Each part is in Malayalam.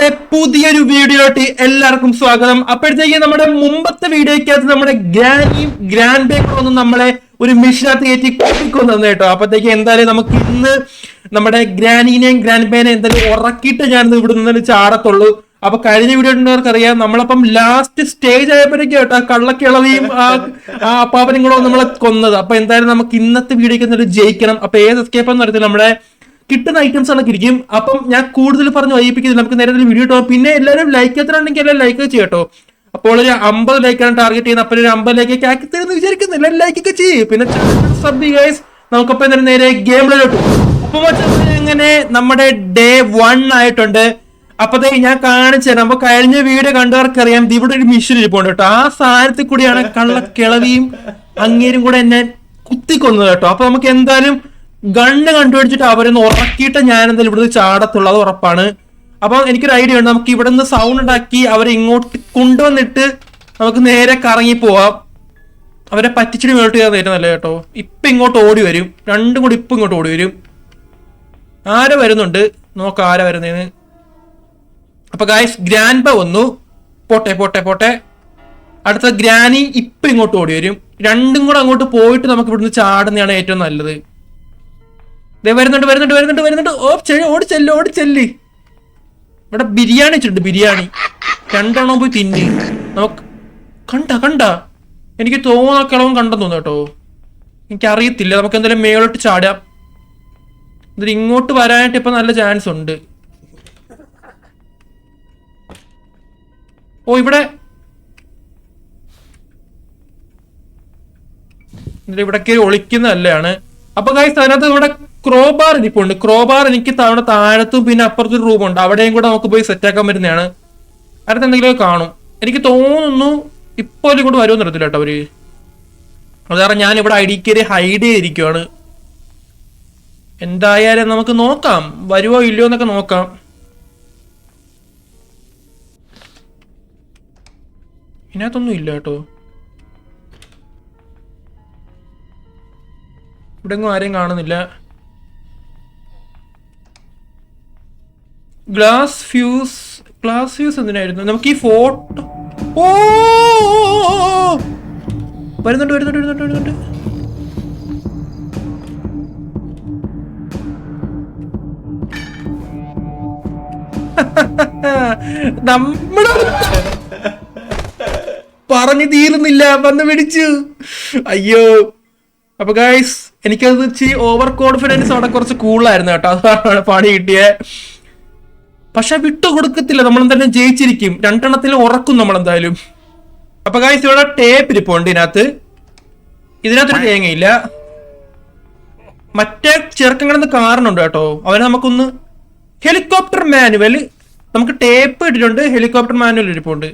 നമ്മുടെ പുതിയൊരു വീഡിയോയിട്ട് എല്ലാവർക്കും സ്വാഗതം. അപ്പോഴത്തേക്ക് നമ്മുടെ മുമ്പത്തെ വീഡിയോക്കകത്ത് നമ്മുടെ ഗ്രാനിയും ഗ്രാൻഡ് ബേക്കും ഒന്നും നമ്മളെ ഒരു മിഷനകത്ത് കയറ്റി കൂട്ടിക്കൊന്നു കേട്ടോ. അപ്പോഴത്തേക്ക് എന്തായാലും നമുക്ക് ഇന്ന് നമ്മുടെ ഗ്രാനീനെയും ഗ്രാൻഡ് ബേനെ എന്തായാലും ഉറക്കിയിട്ട് ഞാൻ ഇവിടെ നിന്ന് ചാടത്തുള്ളൂ. അപ്പൊ കഴിഞ്ഞ വീഡിയോ ഉള്ളവർക്ക് അറിയാം, നമ്മളപ്പം ലാസ്റ്റ് സ്റ്റേജ് ആയപ്പോഴേക്കും കേട്ടോ കള്ളക്കിളവിയും ആ അപ്പാപ്പനും കൂടെ നമ്മളെ കൊന്നത്. അപ്പൊ എന്തായാലും നമുക്ക് ഇന്നത്തെ വീഡിയോക്ക് എന്തായാലും ജയിക്കണം. അപ്പൊ ഏത് എസ്കേപ്പ് എന്ന് പറയുന്നത് നമ്മുടെ കിട്ടുന്ന ഐറ്റംസ് ആണ് ഇരിക്കും. അപ്പം ഞാൻ കൂടുതൽ പറഞ്ഞ് വൈകിപ്പിക്കുന്നത് നമുക്ക് നേരെ വീഡിയോ ഇട്ടോ. പിന്നെ എല്ലാവരും ലൈക്ക് എത്ര ഉണ്ടെങ്കിൽ എല്ലാം ലൈക്ക് ചെയ്യട്ടോ. അപ്പോൾ ഒരു 50 ലൈക്കാണ് ടാർഗറ്റ് ചെയ്യുന്നത്. അപ്പോൾ ഒരു 50 ലൈക്കൊക്കെ ആക്കി തരുമെന്ന് വിചാരിക്കുന്നില്ല, ലൈക്കൊക്കെ ചെയ്യും. പിന്നെ സബ് ഗൈസ്, നമുക്കപ്പോൾ എന്തായാലും നേരെ ഗെയിമിലോട്ട്. അപ്പൊ അങ്ങനെ നമ്മുടെ ഡേ 1 ആയിട്ടുണ്ട്. അപ്പത്തേക്ക് ഞാൻ കാണിച്ചു തരാം. അപ്പൊ കഴിഞ്ഞ വീഡിയോ കണ്ടവർക്കറിയാം ഇവിടെ ഒരു മിഷൻ ഇരിപ്പുണ്ട് കേട്ടോ. ആ സാധനത്തിൽ കൂടിയാണ് കള്ളക്കിളവിയും അങ്ങേരും കൂടെ എന്നെ കുത്തിക്കൊന്നത് കേട്ടോ. അപ്പൊ നമുക്ക് എന്തായാലും ഗണ്ണ് കണ്ടുപിടിച്ചിട്ട് അവരൊന്ന് ഉറക്കിയിട്ട് ഞാൻ എന്തായാലും ഇവിടുന്ന് ചാടത്തുള്ളൂ, അത് ഉറപ്പാണ്. അപ്പൊ എനിക്കൊരു ഐഡിയ ഉണ്ട്, നമുക്ക് ഇവിടെ നിന്ന് സൗണ്ട് ഉണ്ടാക്കി അവരെ ഇങ്ങോട്ട് കൊണ്ടുവന്നിട്ട് നമുക്ക് നേരെ കറങ്ങി പോവാം. അവരെ പറ്റിച്ചിട്ട് മേലോട്ട് ചെയ്യാൻ തരുന്നല്ലേ കേട്ടോ. ഇപ്പൊ ഇങ്ങോട്ട് ഓടി വരും, രണ്ടും കൂടി ഇപ്പൊ ഇങ്ങോട്ട് ഓടി വരും. ആരെ വരുന്നുണ്ട് നോക്കാം, ആരെ വരുന്നേന്ന്. അപ്പൊ ഗായ്സ്, ഗ്രാൻഡ് വന്നു. പോട്ടെ പോട്ടെ പോട്ടെ. അടുത്ത ഗ്രാനി ഇപ്പൊ ഇങ്ങോട്ട് ഓടി വരും. രണ്ടും കൂടെ അങ്ങോട്ട് പോയിട്ട് നമുക്ക് ഇവിടുന്ന് ചാടുന്നതാണ് ഏറ്റവും നല്ലത്. വരുന്നുണ്ട് വരുന്നുണ്ട് വരുന്നുണ്ട് വരുന്നുണ്ട്. ഓടിച്ചെല്ല്. ഇവിടെ ബിരിയാണി വെച്ചിട്ടുണ്ട്, ബിരിയാണി. രണ്ടെണ്ണം പോയി തിന്നി. നമുക്ക് കണ്ട എനിക്ക് തോന്നക്കളവും കണ്ടെന്ന് തോന്നുന്നു കേട്ടോ. എനിക്കറിയത്തില്ല. നമുക്ക് എന്തായാലും മേലോട്ട് ചാടാം. എന്നിട്ട് ഇങ്ങോട്ട് വരാനായിട്ട് ഇപ്പൊ നല്ല ചാൻസ് ഉണ്ട്. ഓ, ഇവിടെ ഇവിടേക്ക് ഒളിക്കുന്നതല്ലാണ്. അപ്പൊ ഗൈസ്, അതിനകത്ത് ഇവിടെ ക്രോബാർ ഇരിപ്പുണ്ട്. ക്രോബാർ എനിക്ക് അവിടെ താഴത്തും പിന്നെ അപ്പുറത്തൊരു റൂമുണ്ട്, അവിടെയും കൂടെ നമുക്ക് പോയി സെറ്റ് ആക്കാൻ പറ്റുന്നതാണ്. അടുത്ത് എന്തെങ്കിലും കാണും എനിക്ക് തോന്നുന്നു. ഇപ്പൊ കൂടെ വരുമെന്ന് അറിയത്തില്ല കേട്ടോ അവര്. അത് കാരണം ഞാൻ ഇവിടെ ഐഡിക്കേരി ഹൈഡ് ചെയ്തിരിക്കുവാണ്. എന്തായാലും നമുക്ക് നോക്കാം, വരുവോ ഇല്ലയോ എന്നൊക്കെ നോക്കാം. ഇതിനകത്തൊന്നും ഇല്ല കേട്ടോ. ഇവിടെങ്ങും ആരെയും കാണുന്നില്ല. ഗ്ലാസ് ഫ്യൂസ് എന്തിനായിരുന്നു നമുക്ക് ഈ ഫോട്ടോ? ഓ, വരുന്നുണ്ട്. നമ്മള് പറഞ്ഞു തീരുന്നില്ല, വന്ന് പിടിച്ചു. അയ്യോ. അപ്പൊ ഗൈസ്, എനിക്കത് വെച്ച് ഓവർ കോൺഫിഡൻസ് അവിടെ കുറച്ച് കൂളായിരുന്നു കേട്ടോ. അതാണ് പണി കിട്ടിയേ. പക്ഷെ വിട്ടു കൊടുക്കത്തില്ല, നമ്മളെന്തായാലും ജയിച്ചിരിക്കും. രണ്ടെണ്ണത്തിൽ ഉറക്കും നമ്മളെന്തായാലും. അപ്പൊ ഗൈസ്, ഇവിടെ ടേപ്പ് ഇരിപ്പുണ്ട്. ഇതിനകത്തൊരു തേങ്ങയില്ല. മറ്റേ ചെറുക്കം കിടന്ന് കാരണുണ്ട് കേട്ടോ. അവനെ നമുക്കൊന്ന് ഹെലികോപ്റ്റർ മാനുവൽ, നമുക്ക് ടേപ്പ് ഇട്ടിട്ടുണ്ട്. ഹെലികോപ്റ്റർ മാനുവൽ ഇരിപ്പുണ്ട്.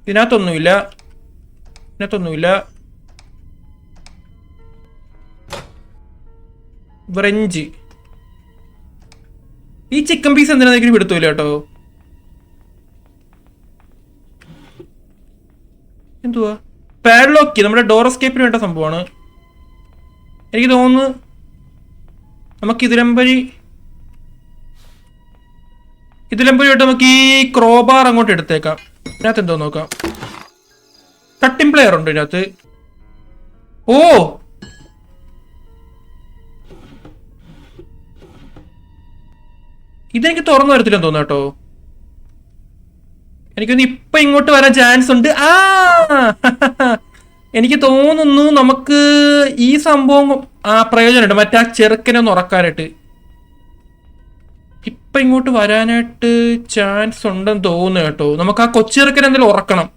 ഇതിനകത്തൊന്നുമില്ല. ബ്രഞ്ച്. ഈ ചിക്കൻ പീസ് എന്തിനാണെങ്കിലും പിടുത്തൂല കേട്ടോ. എന്തുവാ? പാഡ്ലോക്ക്, നമ്മുടെ ഡോർ എസ്കേപ്പിന് വേണ്ട സംഭവമാണ്. എനിക്ക് തോന്നുന്നു നമുക്ക് ഇതിലമ്പരിയായിട്ട് നമുക്ക് ഈ ക്രോബാർ അങ്ങോട്ട് എടുത്തേക്കാം. ഇതിനകത്ത് എന്തോ നോക്കാം. കട്ടിംഗ് പ്ലെയർ ഉണ്ട് ഇതിനകത്ത്. ഓ, ഇതെനിക്ക് തുറന്നു വരത്തില്ലെന്ന് തോന്നുന്നു കേട്ടോ. എനിക്കൊന്ന് ഇപ്പൊ ഇങ്ങോട്ട് വരാൻ ചാൻസ് ഉണ്ട്. എനിക്ക് തോന്നുന്നു നമുക്ക് ഈ സംഭവം പ്രയോജനമുണ്ട്, മറ്റേ ആ ചെറുക്കനെ ഒന്ന് ഉറക്കാനായിട്ട്. ഇപ്പൊ ഇങ്ങോട്ട് വരാനായിട്ട് ചാൻസ് ഉണ്ടെന്ന് തോന്നുന്നു കേട്ടോ. നമുക്ക് ആ കൊച്ചിറക്കനെ എന്തെങ്കിലും ഉറക്കണം.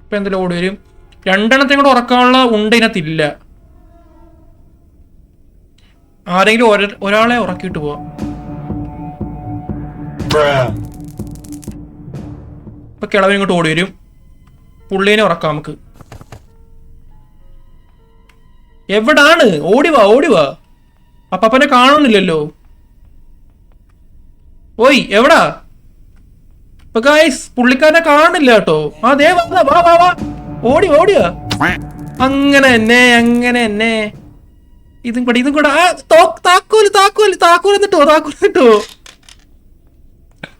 ഇപ്പൊ എന്തെങ്കിലും ഓടി വരും. രണ്ടെണ്ണത്തെയും കൂടെ ഉറക്കാനുള്ള ഉണ്ട് ഇതിനകത്തില്ല. ആരെങ്കിലും ഒരാളെ ഉറക്കിയിട്ട് പോവാം. ഇപ്പൊ കിളവൻ ഇങ്ങോട്ട് ഓടി വരും. പുള്ളീനെ ഉറക്കാം നമുക്ക്. എവിടാണ്? ഓടിവാ. അപ്പനെ കാണുന്നില്ലല്ലോ. ഓയ്, എവിടാ? ഇപ്പൊ ഗൈസ് പുള്ളിക്കാരനെ കാണില്ല കേട്ടോ. അതേ വാ വാ വാ വാ, ഓടി ഓടിയാ. അങ്ങനെ തന്നെ ഇതും കൂടെ ആ താക്കോല് എന്നിട്ടോ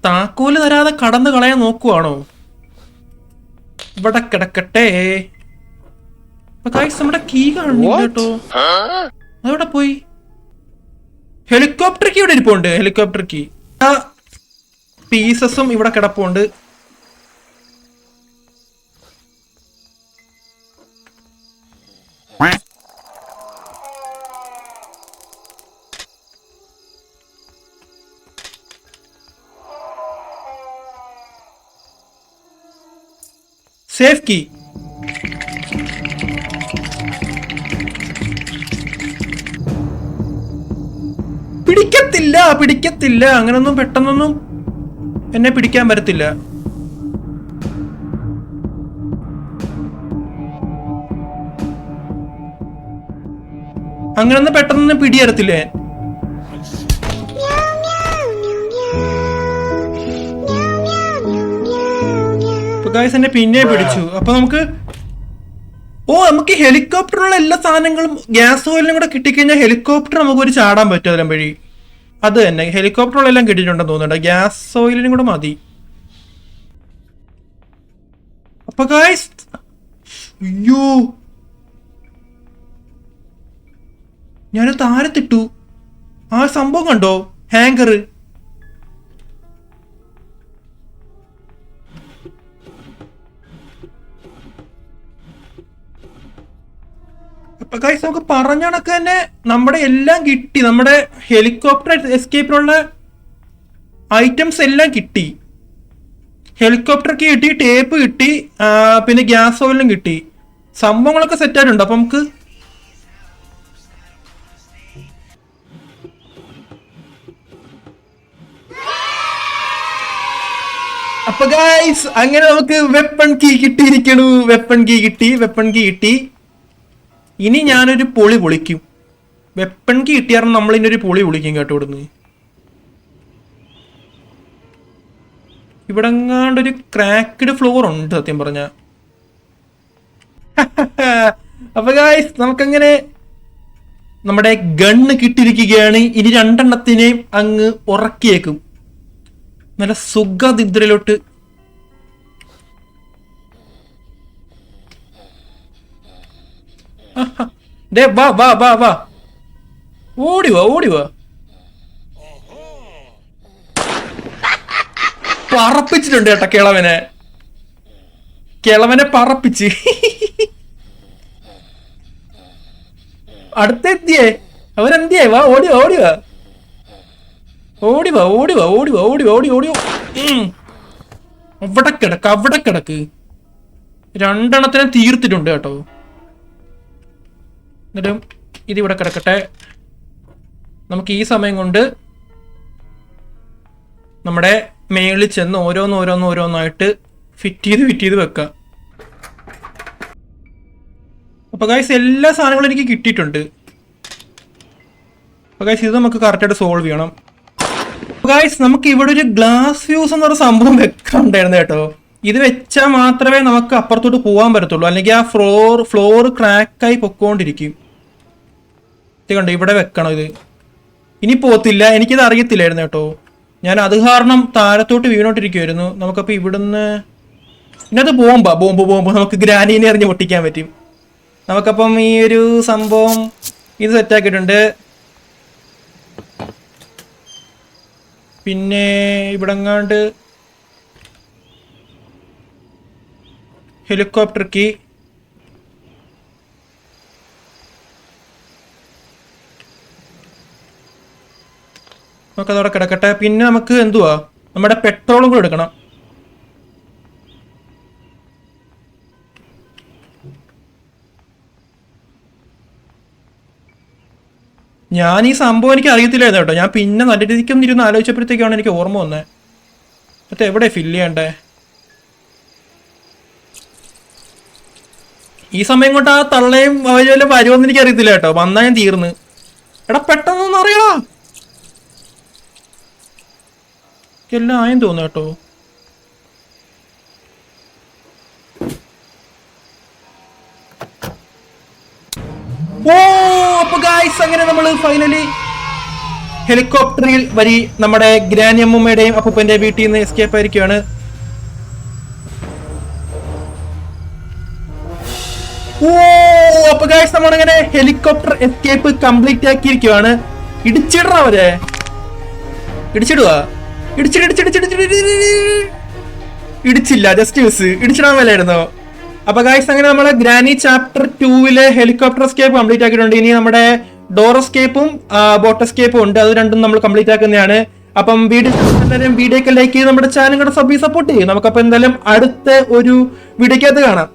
താക്കോല് തരാതെ കടന്നു കളയാൻ നോക്കുവാണോ? ഇവിടെ കിടക്കട്ടെ. നമ്മുടെ കീ കാണുന്നില്ല കേട്ടോ. അതെവിടെ പോയി? ഹെലികോപ്റ്റർ കീ ഇവിടെ ഇരിപ്പുണ്ട്. ഹെലികോപ്റ്റർ കീ പീസസും ഇവിടെ കിടപ്പുണ്ട്. Safe key. പിടിക്കത്തില്ല. അങ്ങനൊന്നും പെട്ടെന്നൊന്നും എന്നെ പിടിക്കാൻ പറ്റത്തില്ല. അങ്ങനൊന്നും പെട്ടെന്നൊന്നും പിടിയറത്തില്ലേ. ഗൈസ് എന്നെ പിന്നെ പിടിച്ചു. അപ്പൊ നമുക്ക് ഹെലികോപ്റ്ററിനുള്ള എല്ലാ സാധനങ്ങളും ഗ്യാസ് ഓയിലും കൂടെ കിട്ടിക്കഴിഞ്ഞാൽ ഹെലികോപ്റ്റർ നമുക്ക് ഒരു ചാടാൻ പറ്റും അതിലും വഴി. അത് തന്നെ ഹെലികോപ്റ്ററുകളെല്ലാം കിട്ടിയിട്ടുണ്ടെന്ന് തോന്നുന്നുണ്ട്. ഗ്യാസ് ഓയിലിനും കൂടെ മതി. അപ്പൊ ഗൈസ് അയ്യോ ഞാനത് താരത്തിട്ടു. ആ സംഭവം കണ്ടോ? ഹാങ്കർ. അപ്പൊ ഗൈസ് നമുക്ക് പറഞ്ഞ കണക്ക് തന്നെ നമ്മുടെ എല്ലാം കിട്ടി. നമ്മുടെ ഹെലികോപ്റ്റർ എസ്കേപ്പിനുള്ള ഐറ്റംസ് എല്ലാം കിട്ടി. ഹെലികോപ്റ്റർ കിട്ടി, ടേപ്പ് കിട്ടി, പിന്നെ ഗ്യാസ് ഓയിലും കിട്ടി. സംഭവങ്ങളൊക്കെ സെറ്റ് ആയിട്ടുണ്ട്. അപ്പൊ നമുക്ക് അപ്പൊ ഗൈസ് അങ്ങനെ നമുക്ക് വെപ്പൺ കീ കിട്ടിയിരിക്കണു. വെപ്പൺ കീ കിട്ടി. ഇനി ഞാനൊരു പൊളി പൊളിക്കും. വെപ്പൺ കീ കിട്ടിയായിരുന്നു നമ്മൾ ഇനി ഒരു പൊളി പൊളിക്കും കേട്ടോ. ഇവിടുന്ന് ഇവിടെ എങ്ങാണ്ടൊരു ക്രാക്ക്ഡ് ഫ്ലോർ ഉണ്ട് സത്യം പറഞ്ഞ. അപ്പൊ ഗൈസ് നമുക്കങ്ങനെ നമ്മുടെ ഗണ്ണ് കിട്ടിയിരിക്കുകയാണ്. ഇനി രണ്ടെണ്ണത്തിനെയും അങ്ങ് ഉറക്കിയേക്കും നല്ല സുഖനിദ്രയിലോട്ട്. വാ വാ വാ വാ, ഓടിവാ. പറപ്പിച്ചിട്ടുണ്ട് കേട്ടോ കിളവനെ പറപ്പിച്ച്. അടുത്തെത്തിയേ അവരെന്തിയേ? വാ ഓടിവാ. അവിടെ കിടക്ക്. രണ്ടെണ്ണത്തിനെ തീർത്തിട്ടുണ്ട് കേട്ടോ. എന്നിട്ടും ഇതിവിടെ കിടക്കട്ടെ. നമുക്ക് ഈ സമയം കൊണ്ട് നമ്മുടെ മേളിൽ ചെന്ന് ഓരോന്നായിട്ട് ഫിറ്റ് ചെയ്ത് വെക്കാം. അപ്പൊ ഗൈസ് എല്ലാ സാധനങ്ങളും എനിക്ക് കിട്ടിയിട്ടുണ്ട്. അപ്പൊ ഗൈസ് ഇത് നമുക്ക് കറക്റ്റായിട്ട് സോൾവ് ചെയ്യണം. ഗൈസ് നമുക്ക് ഇവിടെ ഒരു ഗ്ലാസ് ഫ്യൂസ് എന്നൊരു സംഭവം വെക്കാനുണ്ടായിരുന്നു കേട്ടോ. ഇത് വെച്ചാൽ മാത്രമേ നമുക്ക് അപ്പുറത്തോട്ട് പോകാൻ പറ്റത്തുള്ളൂ. അല്ലെങ്കിൽ ആ ഫ്ലോർ ക്രാക്കായി പൊക്കോണ്ടിരിക്കും. ഇത് കണ്ടോ, ഇവിടെ വെക്കണം. ഇത് ഇനി പോത്തില്ല. എനിക്കിത് അറിയത്തില്ലായിരുന്നു കേട്ടോ. ഞാൻ അത് കാരണം താരത്തോട്ട് വീണോട്ടിരിക്കുമായിരുന്നു. നമുക്കപ്പോൾ ഇവിടുന്ന് ഇതിനകത്ത് ബോംബ് നമുക്ക് ഗ്രാനീനെ എറിഞ്ഞ് പൊട്ടിക്കാൻ പറ്റും. നമുക്കപ്പം ഈ ഒരു സംഭവം ഇത് സെറ്റാക്കിയിട്ടുണ്ട്. പിന്നെ ഇവിടെങ്ങാണ്ട് ഹെലികോപ്റ്റർ കീ. നമുക്കതവിടെ കിടക്കട്ടെ. പിന്നെ നമുക്ക് എന്തുവാ നമ്മുടെ പെട്രോളും കൂടെ എടുക്കണം. ഞാൻ ഈ സംഭവം എനിക്ക് അറിയത്തില്ലായിരുന്നു കേട്ടോ. ഞാൻ പിന്നെ നല്ല രീതിക്കൊന്നും ഇരുന്ന് ആലോചിച്ചപ്പോഴത്തേക്കാണ് എനിക്ക് ഓർമ്മ വന്നത്. മറ്റേ എവിടെ ഫില്ല് ചെയ്യണ്ടേ? ഈ സമയം കൊണ്ട് ആ തള്ളയും അവരും വരുമെന്ന് എനിക്ക് അറിയത്തില്ല കേട്ടോ. വന്നാൽ ഞാൻ തീർന്ന്. എടാ പെട്ടെന്നൊന്നും അറിയടാ. എല്ലാം ആയെന്ന് തോന്നുന്നു കേട്ടോ. ഓ അപ്പൊ ഗായ്സ് അങ്ങനെ നമ്മൾ ഫൈനലി ഹെലികോപ്റ്ററിൽ വരി നമ്മുടെ ഗ്രാനി അമ്മൂമ്മയുടെയും അപ്പൂപ്പന്റെ വീട്ടിൽ നിന്ന് എസ്കേപ്പ് ആയിരിക്കുകയാണ്. ഓ അപ്പൊ ഗായ്സ് നമ്മളങ്ങനെ ഹെലികോപ്റ്റർ എസ്കേപ്പ് കംപ്ലീറ്റ് ആക്കിയിരിക്കുവാണ്. ഇടിച്ചിടണ അവരെ, ഇടിച്ചിടുക, ഇടിച്ചില്ല, ജസ്റ്റ് മിസ്. ഇടിച്ചിടാൻ മേലായിരുന്നോ? അപ്പൊ ഗായ്സ് അങ്ങനെ നമ്മളെ granny chapter 2 helicopter escape complete ആക്കിയിട്ടുണ്ട്. ഇനി നമ്മുടെ ഡോർ എസ്കേപ്പും ബോട്ട് എസ്കേപ്പും ഉണ്ട്, അത് രണ്ടും നമ്മൾ കംപ്ലീറ്റ് ആക്കുന്നതാണ്. അപ്പം വീഡിയോക്ക് ലൈക്ക് ചെയ്ത് നമ്മുടെ ചാനൽ കൂടെ സപ്പോർട്ട് ചെയ്യും. നമുക്കപ്പോ എന്തായാലും അടുത്ത ഒരു വീഡിയോക്കകത്ത് കാണാം.